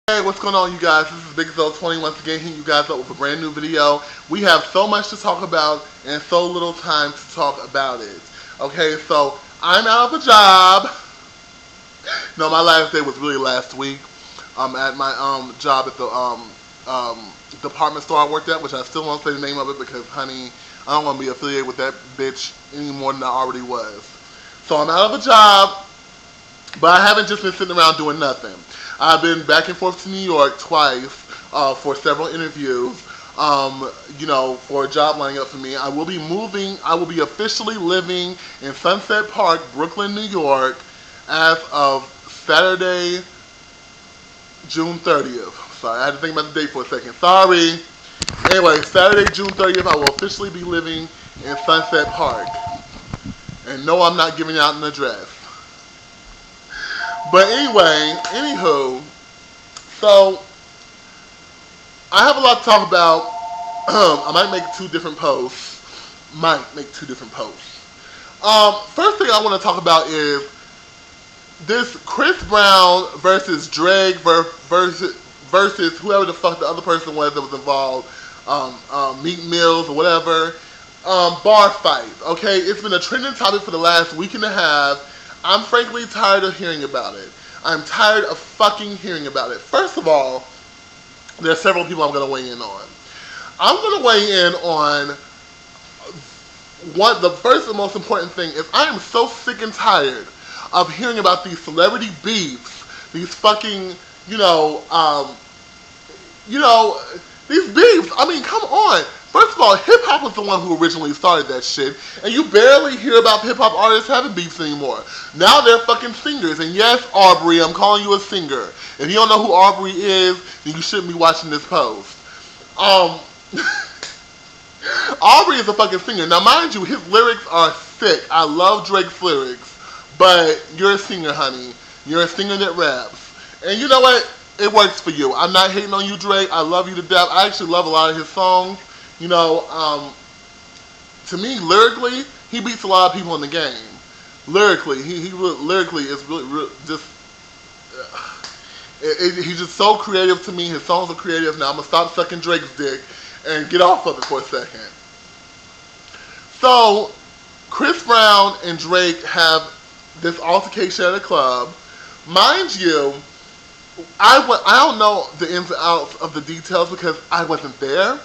Hey, what's going on, you guys? This is Big Zo 20 once again hitting you guys up with a brand new video. We have so much to talk about and so little time to talk about it. Okay, so I'm out of a job. No, my last day was really last week. At my job at the department store I worked at, which I still won't say the name of it because, honey, I don't want to be affiliated with that bitch any more than I already was. So I'm out of a job, but I haven't just been sitting around doing nothing. I've been back and forth to New York twice for several interviews, for a job lining up for me. I will be moving. I will be officially living in Sunset Park, Brooklyn, New York, as of Saturday, June 30th. Sorry, I had to think about the date for a second. Sorry. Anyway, Saturday, June 30th, I will officially be living in Sunset Park. And no, I'm not giving out an address. But anyway, anywho, so I have a lot to talk about. I might make two different posts. First thing I want to talk about is this Chris Brown versus Drake versus whoever the fuck the other person was that was involved, Meek Mills or whatever, bar fight. Okay, it's been a trending topic for the last week and a half. I'm frankly tired of hearing about it. I'm tired of fucking hearing about it. First of all, there's several people I'm going to weigh in on. I'm going to weigh in on the first and most important thing is I am so sick and tired of hearing about these celebrity beefs, these fucking, these beefs. I mean, come on. First of all, HipHop was the one who originally started that shit, and you barely hear about HipHop artists having beefs anymore. Now they're fucking singers, and yes, Aubrey, I'm calling you a singer. If you don't know who Aubrey is, then you shouldn't be watching this post. Aubrey is a fucking singer. Now, mind you, his lyrics are sick. I love Drake's lyrics, but you're a singer, honey. You're a singer that raps. And you know what? It works for you. I'm not hating on you, Drake. I love you to death. I actually love a lot of his songs. To me, lyrically, he beats a lot of people in the game. Lyrically, lyrically is really just. He's just so creative to me. His songs are creative. Now I'm gonna stop sucking Drake's dick and get off of it for a second. So, Chris Brown and Drake have this altercation at a club. Mind you, I don't know the ins and outs of the details because I wasn't there.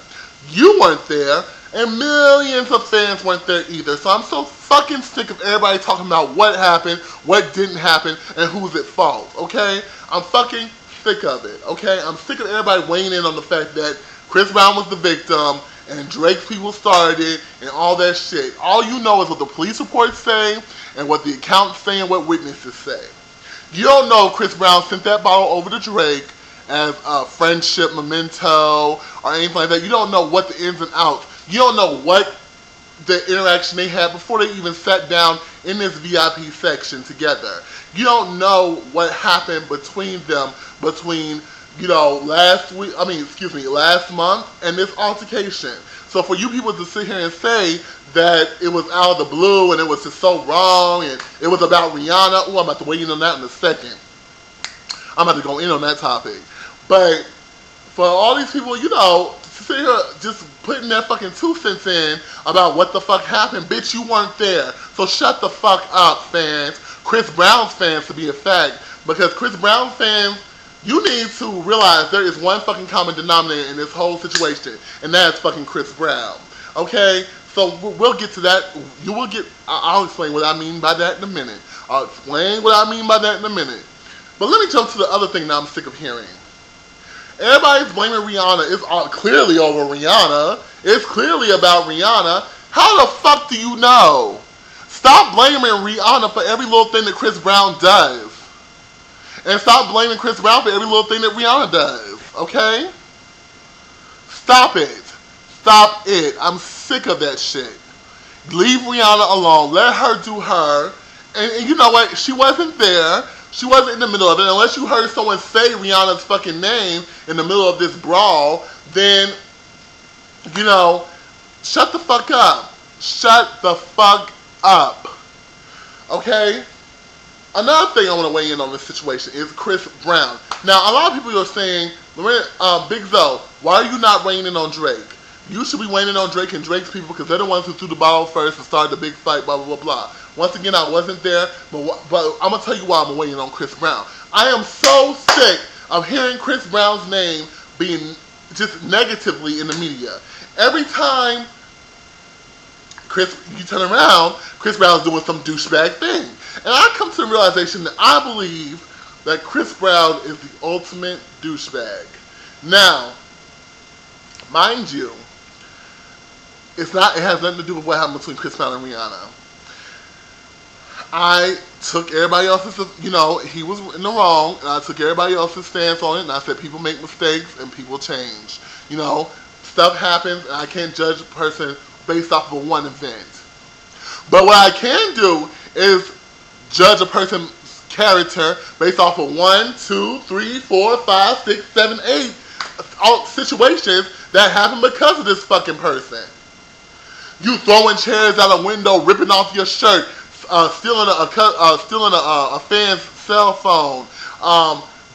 You weren't there, and millions of fans weren't there either. So I'm so fucking sick of everybody talking about what happened, what didn't happen, and who's at fault, okay? I'm fucking sick of it, okay? I'm sick of everybody weighing in on the fact that Chris Brown was the victim, and Drake's people started it, and all that shit. All you know is what the police reports say, and what the accountants say, and what witnesses say. You don't know if Chris Brown sent that bottle over to Drake as a friendship memento or anything like that. You don't know what the ins and outs. You don't know what the interaction they had before they even sat down in this VIP section together. You don't know what happened between them last month and this altercation. So for you people to sit here and say that it was out of the blue and it was just so wrong and it was about Rihanna, I'm about to weigh in on that in a second. I'm about to go in on that topic. But for all these people, to sit here just putting their fucking 2 cents in about what the fuck happened, bitch, you weren't there. So shut the fuck up, fans. Chris Brown's fans, to be a fact. Because Chris Brown fans, you need to realize there is one fucking common denominator in this whole situation, and that is fucking Chris Brown. Okay? So we'll get to that. I'll explain what I mean by that in a minute. But let me jump to the other thing that I'm sick of hearing. Everybody's blaming Rihanna. It's clearly over Rihanna. It's clearly about Rihanna. How the fuck do you know? Stop blaming Rihanna for every little thing that Chris Brown does. And stop blaming Chris Brown for every little thing that Rihanna does. Okay? Stop it. Stop it. I'm sick of that shit. Leave Rihanna alone. Let her do her. And you know what? She wasn't there. She wasn't in the middle of it. Unless you heard someone say Rihanna's fucking name in the middle of this brawl, then, shut the fuck up. Shut the fuck up. Okay? Another thing I want to weigh in on this situation is Chris Brown. Now, a lot of people are saying, Big Zo, why are you not weighing in on Drake? You should be weighing in on Drake and Drake's people because they're the ones who threw the bottle first and started the big fight, blah, blah, blah, blah. Once again, I wasn't there, but I'm going to tell you why I'm weighing in on Chris Brown. I am so sick of hearing Chris Brown's name being just negatively in the media. Every time you turn around, Chris Brown's doing some douchebag thing. And I come to the realization that I believe that Chris Brown is the ultimate douchebag. Now, mind you, it has nothing to do with what happened between Chris Brown and Rihanna. I took everybody else's, he was in the wrong, and I took everybody else's stance on it, and I said people make mistakes and people change. Stuff happens, and I can't judge a person based off of one event. But what I can do is judge a person's character based off of 1, 2, 3, 4, 5, 6, 7, 8 situations that happen because of this fucking person. You throwing chairs out a window, ripping off your shirt, stealing a fan's cell phone,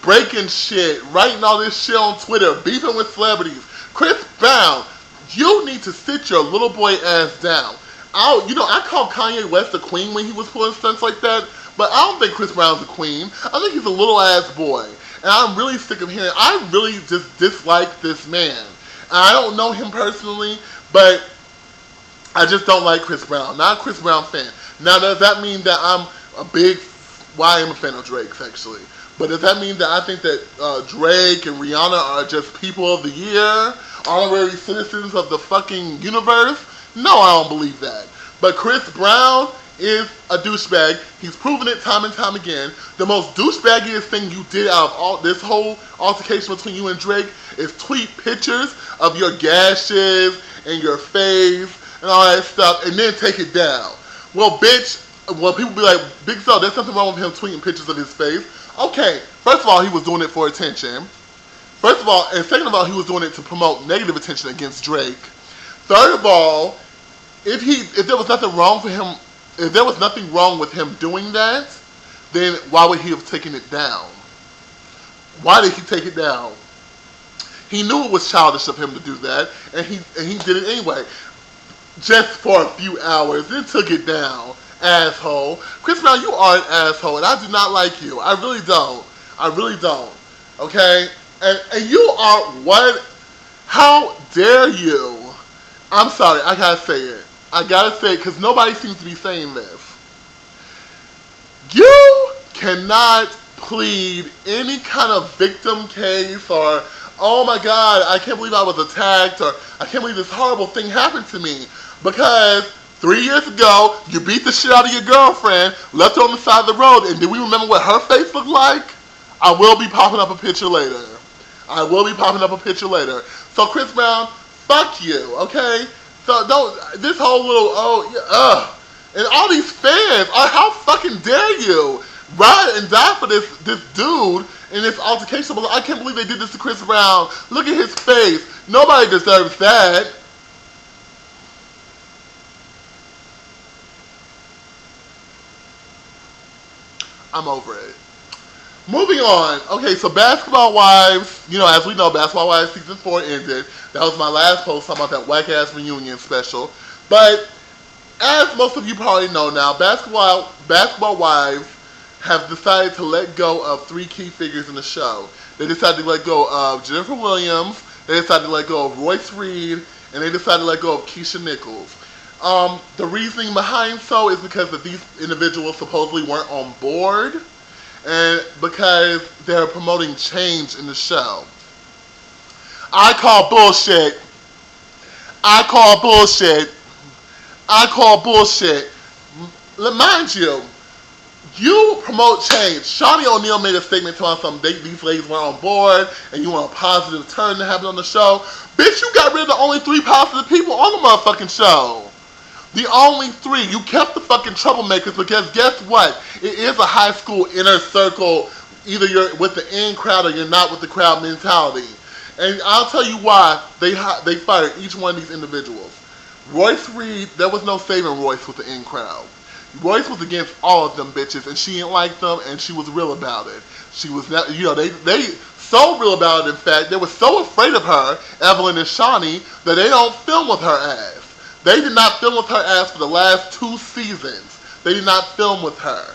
breaking shit, writing all this shit on Twitter, beefing with celebrities. Chris Brown, you need to sit your little boy ass down. I called Kanye West a queen when he was pulling stunts like that, but I don't think Chris Brown's a queen. I think he's a little ass boy. And I'm really sick of hearing, I really just dislike this man. And I don't know him personally, but I just don't like Chris Brown. Not a Chris Brown fan. Now, does that mean that I'm I am a fan of Drake's actually. But does that mean that I think that Drake and Rihanna are just people of the year? Honorary citizens of the fucking universe? No, I don't believe that. But Chris Brown is a douchebag. He's proven it time and time again. The most douchebaggiest thing you did out of all this whole altercation between you and Drake is tweet pictures of your gashes and your face and all that stuff and then take it down. Well, bitch, people be like, Big Zo, there's something wrong with him tweeting pictures of his face. Okay, first of all, he was doing it for attention. First of all, and second of all, he was doing it to promote negative attention against Drake. Third of all, if there was nothing wrong for him, if there was nothing wrong with him doing that, then why would he have taken it down? Why did he take it down? He knew it was childish of him to do that, and he did it anyway. Just for a few hours, then took it down. Asshole. Chris Brown, you are an asshole, and I do not like you. I really don't. I really don't. Okay? And you are what? How dare you? I'm sorry, I gotta say it. I gotta say it because nobody seems to be saying this. You cannot plead any kind of victim case or, oh my God, I can't believe I was attacked, or I can't believe this horrible thing happened to me, because 3 years ago, you beat the shit out of your girlfriend, left her on the side of the road, and do we remember what her face looked like? I will be popping up a picture later. I will be popping up a picture later. So Chris Brown, fuck you, okay? So this whole little, and all these fans, how fucking dare you ride and die for this dude in this altercation. I can't believe they did this to Chris Brown. Look at his face. Nobody deserves that. I'm over it. Moving on. Okay, so Basketball Wives, as we know, Basketball Wives Season 4 ended. That was my last post talking about that whack-ass reunion special. But, as most of you probably know now, Basketball Wives have decided to let go of 3 key figures in the show. They decided to let go of Jennifer Williams, they decided to let go of Royce Reed, and they decided to let go of Keisha Nichols. The reasoning behind so is because that these individuals supposedly weren't on board, and because they're promoting change in the show. I call bullshit. I call bullshit. I call bullshit. Mind you, you promote change. Shawnee O'Neal made a statement telling some these ladies weren't on board and you want a positive turn to happen on the show. Bitch, you got rid of the only 3 positive people on the motherfucking show. The only 3. You kept the fucking troublemakers because guess what? It is a high school inner circle. Either you're with the in crowd or you're not with the crowd mentality. And I'll tell you why they fired each one of these individuals. Royce Reed, there was no saving Royce with the in crowd. Royce was against all of them bitches, and she didn't like them, and she was real about it. She was not, they so real about it. In fact, they were so afraid of her, Evelyn and Shawnee, that they don't film with her ass. They did not film with her ass for the last 2 seasons. They did not film with her.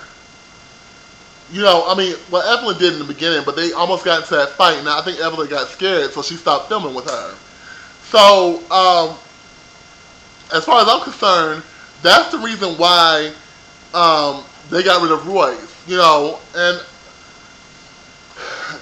Well, Evelyn did in the beginning, but they almost got into that fight. Now I think Evelyn got scared, so she stopped filming with her. So, as far as I'm concerned, that's the reason why they got rid of Royce.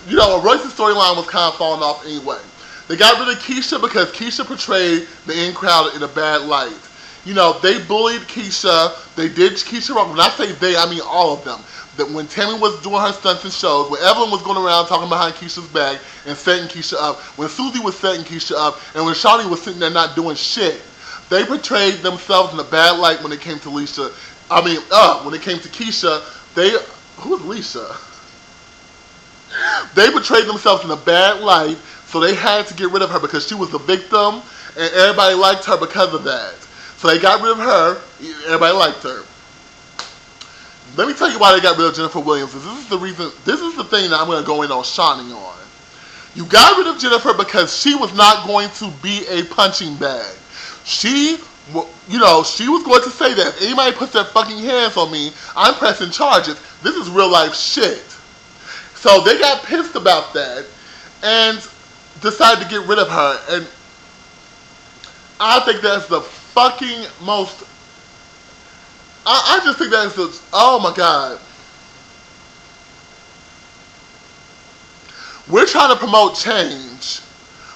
Royce's storyline was kind of falling off anyway. They got rid of Keisha because Keisha portrayed the in crowd in a bad light. They bullied Keisha. They did Keisha wrong. When I say they, I mean all of them. That when Tammy was doing her stunts and shows, when Evelyn was going around talking behind Keisha's back and setting Keisha up, when Susie was setting Keisha up, and when Shawnee was sitting there not doing shit, they portrayed themselves in a bad light when it came to when it came to Keisha. Who was Leisha? They portrayed themselves in a bad light, so they had to get rid of her because she was the victim, and everybody liked her because of that. So they got rid of her. Everybody liked her. Let me tell you why they got rid of Jennifer Williams. This is the reason. This is the thing that I'm going to go in on Shawnee on. You got rid of Jennifer because she was not going to be a punching bag. She was going to say that if anybody puts their fucking hands on me, I'm pressing charges. This is real life shit. So they got pissed about that and decided to get rid of her. And I think that's the fucking most... I just think that's the... Oh my God. We're trying to promote change,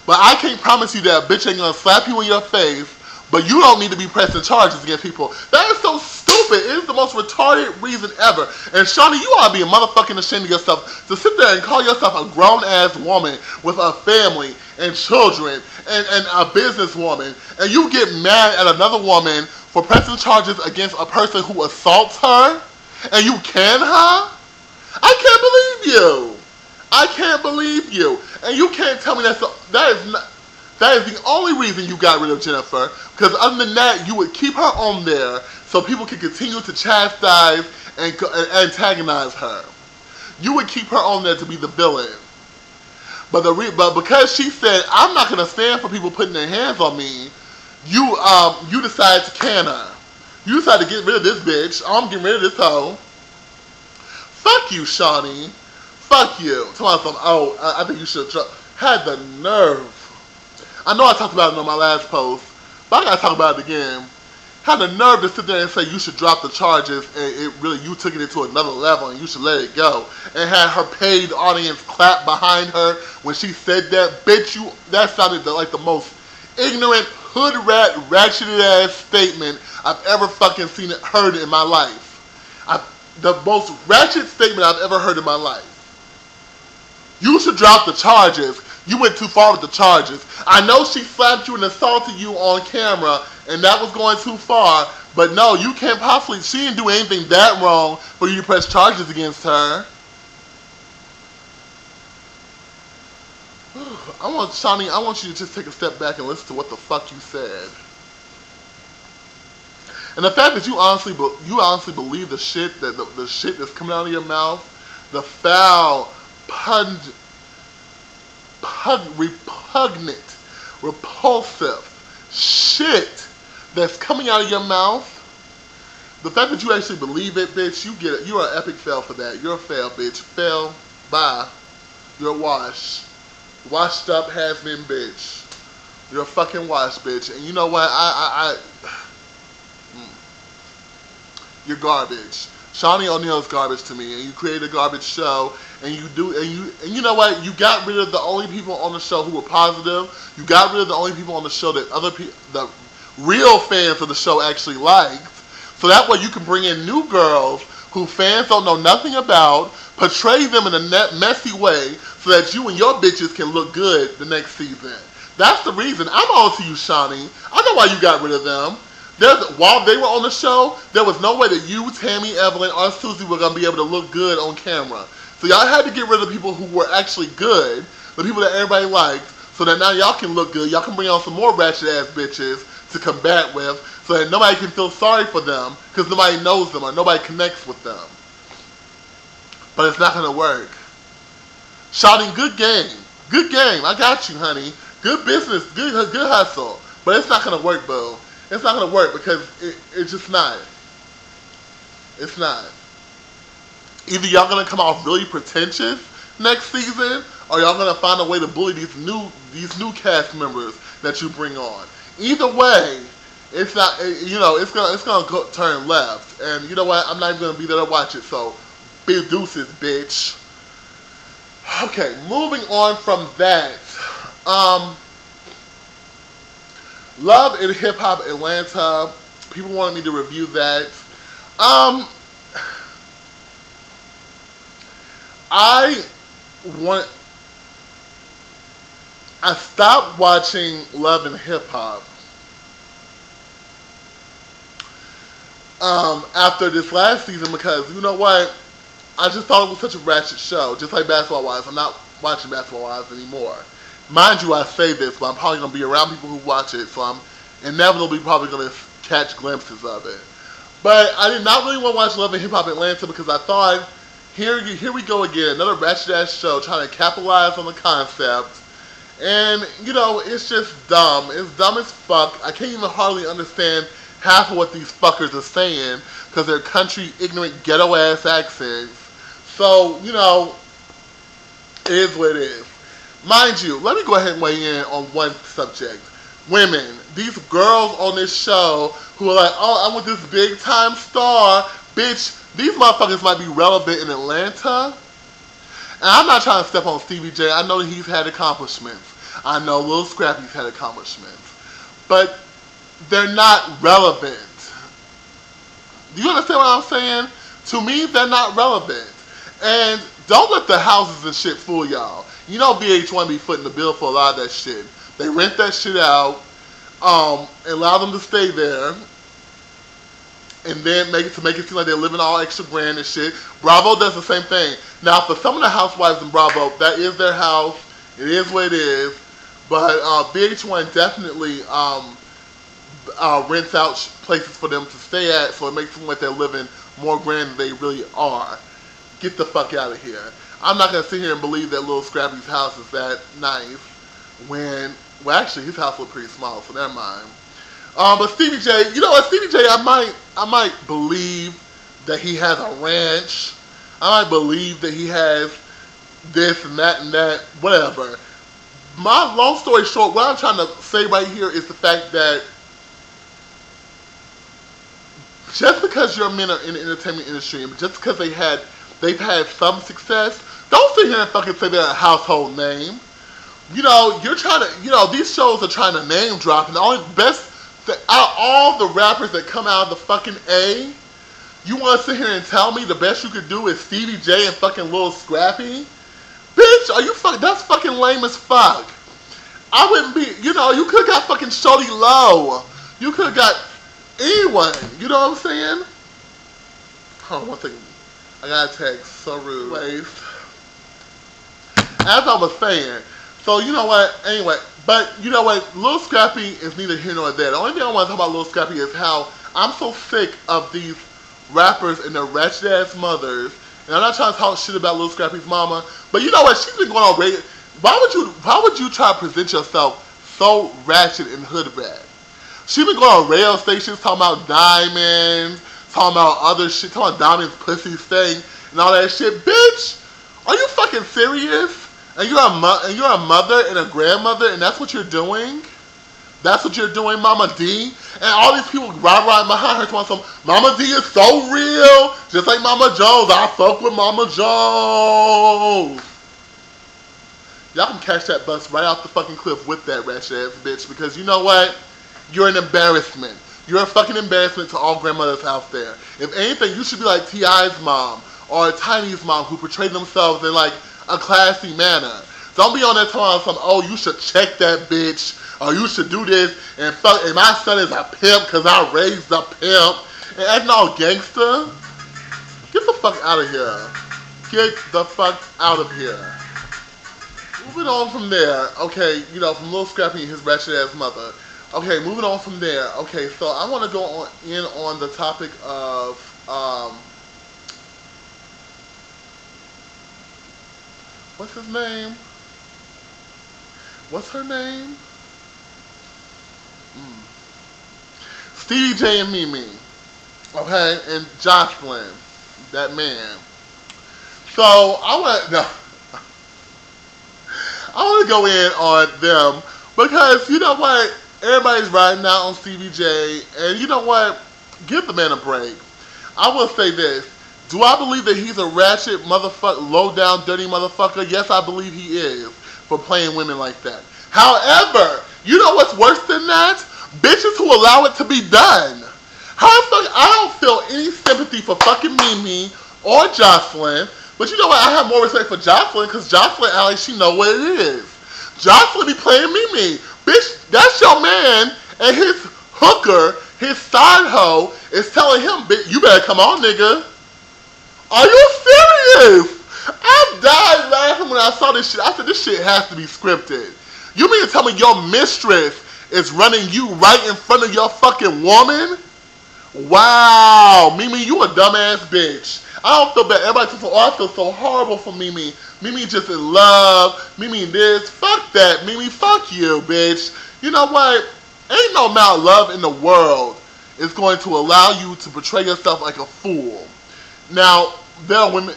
but I can't promise you that a bitch ain't gonna slap you in your face, but you don't need to be pressing charges against people. That is so stupid. It is the most retarded reason ever. And Shawnee, you ought to be a motherfucking ashamed of yourself to sit there and call yourself a grown-ass woman with a family and children and a businesswoman, and you get mad at another woman for pressing charges against a person who assaults her, and you can her? I can't believe you. I can't believe you. And you can't tell me that is the only reason you got rid of Jennifer, because other than that, you would keep her on there so people could continue to chastise and antagonize her. You would keep her on there to be the villain. But because she said, I'm not going to stand for people putting their hands on me, you decided to can her. You decided to get rid of this bitch. I'm getting rid of this hoe. Fuck you, Shawnee. Fuck you. I think you should have had the nerve. I know I talked about it on my last post, but I gotta talk about it again. Had the nerve to sit there and say you should drop the charges, and you took it to another level and you should let it go. And had her paid audience clap behind her when she said that. Bitch, that sounded like the most ignorant, hood rat, ratcheted ass statement I've ever fucking heard in my life. The most ratchet statement I've ever heard in my life. You should drop the charges. You went too far with the charges. I know she slapped you and assaulted you on camera, and that was going too far, but no, you can't possibly, she didn't do anything that wrong for you to press charges against her. Shawnee, I want you to just take a step back and listen to what the fuck you said. And the fact that you honestly believe the shit the shit that's coming out of your mouth, the foul, repugnant, repulsive shit that's coming out of your mouth. The fact that you actually believe it, bitch, you get it. You're an epic fail for that. You're a fail, bitch. Fail. Bye. You're a wash. Washed up has-been bitch. You're a fucking wash, bitch. And you know what? You're garbage. Shawnee O'Neal's garbage to me, and you created a garbage show, and you know what? You got rid of the only people on the show who were positive. You got rid of the only people on the show that the real fans of the show actually liked. So that way you can bring in new girls who fans don't know nothing about, portray them in a messy way, so that you and your bitches can look good the next season. That's the reason. I'm on to you, Shawnee. I know why you got rid of them. While they were on the show, there was no way that you, Tammy, Evelyn, or Susie were going to be able to look good on camera. So y'all had to get rid of the people who were actually good, the people that everybody liked, so that now y'all can look good. Y'all can bring on some more ratchet-ass bitches to combat with, so that nobody can feel sorry for them because nobody knows them or nobody connects with them. But it's not gonna work. Shouting, good game. Good game. I got you, honey. Good business. Good hustle. But it's not gonna work, boo. It's not gonna work because it's just not. It's not. Either y'all gonna come off really pretentious next season, or y'all gonna find a way to bully these new cast members that you bring on. Either way, it's not. It's gonna turn left. And you know what? I'm not even gonna be there to watch it. So, big deuces, bitch. Okay, moving on from that. Love and Hip Hop Atlanta. People wanted me to review that. I stopped watching Love and Hip Hop after this last season because, you know what? I just thought it was such a ratchet show, just like Basketball Wives. I'm not watching Basketball Wives anymore. Mind you, I say this, but I'm probably going to be around people who watch it, so I'm inevitably probably going to catch glimpses of it. But I did not really want to watch Love and Hip Hop Atlanta because I thought, here we go again, another ratchet-ass show trying to capitalize on the concept. And, it's just dumb. It's dumb as fuck. I can't even hardly understand half of what these fuckers are saying because they're country, ignorant, ghetto-ass accents. So, it is what it is. Mind you, let me go ahead and weigh in on one subject. Women. These girls on this show who are like, oh, I'm with this big-time star. Bitch, these motherfuckers might be relevant in Atlanta. And I'm not trying to step on Stevie J. I know that he's had accomplishments. I know Lil Scrappy's had accomplishments. But they're not relevant. Do you understand what I'm saying? To me, they're not relevant. And don't let the houses and shit fool y'all. You know VH1 be footing the bill for a lot of that shit. They rent that shit out, allow them to stay there, and then make it seem like they're living all extra grand and shit. Bravo does the same thing. Now, for some of the housewives in Bravo, that is their house. It is what it is. But VH1 definitely rents out places for them to stay at, so it makes it seem like they're living more grand than they really are. Get the fuck out of here. I'm not going to sit here and believe that Lil Scrappy's house is that nice when, well, actually, his house looked pretty small, so never mind. But Stevie J, you know what, Stevie J, I might believe that he has a ranch. I might believe that he has this and that, whatever. My long story short, what I'm trying to say right here is the fact that just because your men are in the entertainment industry, and just because they've had some success, don't sit here and fucking say they're a household name. You're trying to, these shows are trying to name drop, and the only best, out of all the rappers that come out of the fucking A, you want to sit here and tell me the best you could do is Stevie J and fucking Lil Scrappy? Bitch, are you that's fucking lame as fuck. I wouldn't be, you could have got fucking Shorty Low. You could have got anyone, you know what I'm saying? Hold on one second. I got a text, so rude. Anyways, as I was saying, so you know what, anyway, but you know what, Lil Scrappy is neither here nor there. The only thing I want to talk about Lil Scrappy is how I'm so sick of these rappers and their wretched ass mothers. And I'm not trying to talk shit about Lil Scrappy's mama, but you know what, she's been going on radio. Why would you try to present yourself so ratchet and hood rat? She's been going on radio stations talking about diamonds, talking about other shit, talking about diamonds, pussy stink, and all that shit. Bitch, are you fucking serious? And you're a mother and a grandmother, and that's what you're doing? That's what you're doing, Mama D? And all these people riding behind her talking some, Mama D is so real, just like Mama Jones. I fuck with Mama Jones. Y'all can catch that bus right off the fucking cliff with that ratchet ass bitch, because you know what? You're an embarrassment. You're a fucking embarrassment to all grandmothers out there. If anything, you should be like T.I.'s mom or Tiny's mom, who portray themselves in like a classy manner. Don't be on that talking some, oh, you should check that bitch, or you should do this, and fuck, and my son is a pimp because I raised a pimp, and acting all gangster. Get the fuck out of here. Get the fuck out of here. Moving on from there, okay, from Lil Scrappy and his ratchet ass mother. Okay, moving on from there. Okay, so I want to go on the topic of what's his name? What's her name? Stevie J and Mimi. Okay, and Joseline, that man. So I want to go in on them because you know what? Everybody's riding out on Stevie J, and you know what? Give the man a break. I will say this. Do I believe that he's a ratchet motherfucker, low down, dirty motherfucker? Yes, I believe he is for playing women like that. However, you know what's worse than that? Bitches who allow it to be done. I don't feel any sympathy for fucking Mimi or Joseline. But you know what? I have more respect for Joseline because Joseline, Alex, she know what it is. Joseline be playing Mimi. Bitch, that's your man, and his hooker, his side hoe, is telling him, bitch, you better come on, nigga. Are you serious? I died laughing when I saw this shit. I said, this shit has to be scripted. You mean to tell me your mistress is running you right in front of your fucking woman? Wow, Mimi, you a dumbass bitch. I don't feel bad. Everybody says, oh, I feel so horrible for Mimi. Mimi just in love. Mimi this. Fuck that. Mimi, fuck you, bitch. You know what? Ain't no amount of love in the world is going to allow you to portray yourself like a fool. Now, there are women,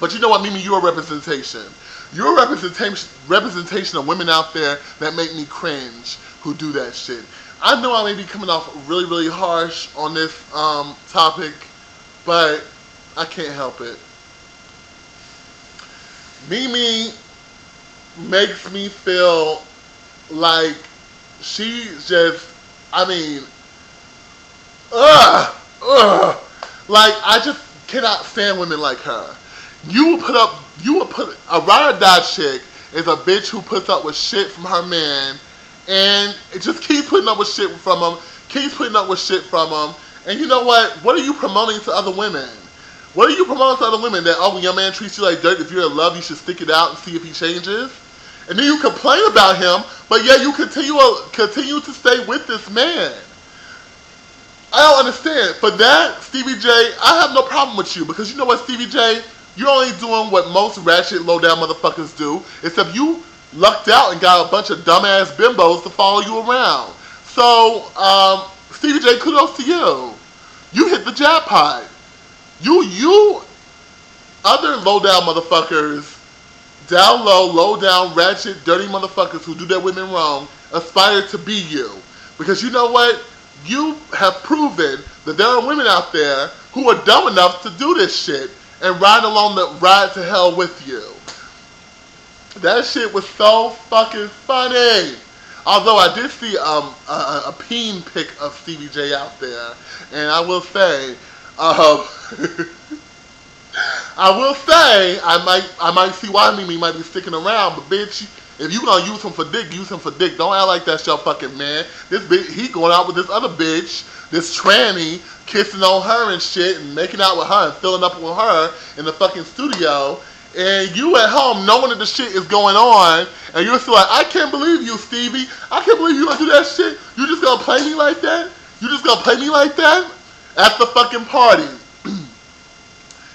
but you know what, Mimi, you're a representation. You're a representation of women out there that make me cringe who do that shit. I know I may be coming off really, really harsh on this topic, but I can't help it. Mimi makes me feel like she's just, I mean, like I just cannot stand women like her. You would put a ride or die chick is a bitch who puts up with shit from her man, and it just keeps putting up with shit from him, and you know what? What are you promoting to other women? What are you promoting to other women? That, oh, when your man treats you like dirt, if you're in love, you should stick it out and see if he changes? And then you complain about him, but yet you continue to stay with this man. I don't understand. For that, Stevie J, I have no problem with you, because you know what, Stevie J? You're only doing what most ratchet, low-down motherfuckers do, except you lucked out and got a bunch of dumbass bimbos to follow you around. So, Stevie J, kudos to you. You hit the jackpot. You other low-down motherfuckers, down low, low-down, ratchet, dirty motherfuckers who do their women wrong, aspire to be you. Because you know what? You have proven that there are women out there who are dumb enough to do this shit and ride along the ride to hell with you. That shit was so fucking funny. Although I did see a peen pic of Stevie J out there, and I will say, I might see why Mimi might be sticking around, but bitch, if you gonna use him for dick, use him for dick. Don't act like that's your fucking man. This bitch, he going out with this other bitch, this tranny, kissing on her and shit, and making out with her and filling up with her in the fucking studio. And you at home knowing that the shit is going on, and you're still like, I can't believe you, Stevie. I can't believe you gonna do that shit. You just gonna play me like that? You just gonna play me like that? At the fucking party.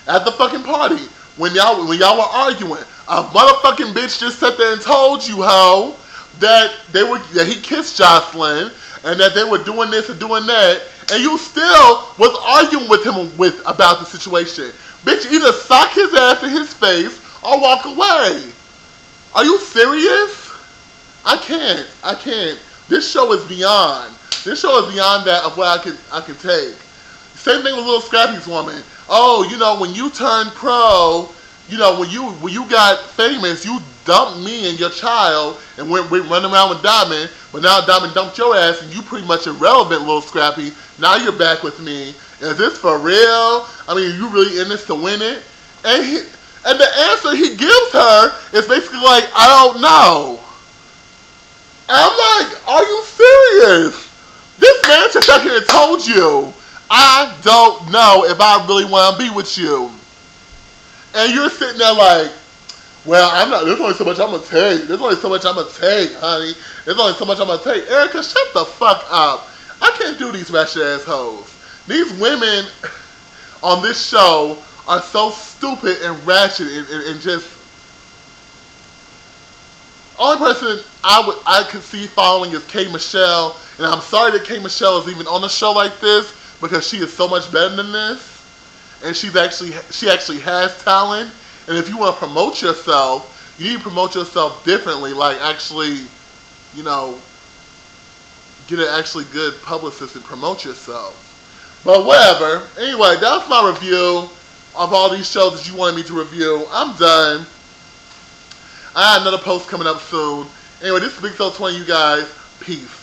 At the fucking party. When y'all were arguing, a motherfucking bitch just sat there and told you, ho, that he kissed Joseline, and that they were doing this and doing that, and you still was arguing with him about the situation. Bitch, either sock his ass in his face or walk away. Are you serious? I can't. This show is beyond. This show is beyond that of what I can take. Same thing with Little Scrappy's woman. Oh, you know, when you turned pro, you know, when you got famous, you dumped me and your child and went running around with Diamond, but now Diamond dumped your ass and you pretty much irrelevant, Little Scrappy. Now you're back with me. Is this for real? I mean, are you really in this to win it? And the answer he gives her is basically like, I don't know. And I'm like, are you serious? This man just out here and told you, I don't know if I really want to be with you. And you're sitting there like, Well, I'm not. There's only so much I'm gonna take. There's only so much I'm gonna take, honey. There's only so much I'm gonna take. Erica, shut the fuck up. I can't do these ratchet ass hoes. These women on this show are so stupid and ratchet and just. Only person I could see following is K Michelle, and I'm sorry that K Michelle is even on a show like this because she is so much better than this, and she actually has talent. And if you want to promote yourself, you need to promote yourself differently. Like actually, you know, get an actually good publicist and promote yourself. But whatever. Anyway, that's my review of all these shows that you wanted me to review. I'm done. I have another post coming up soon. Anyway, this is Big Soul 20, you guys. Peace.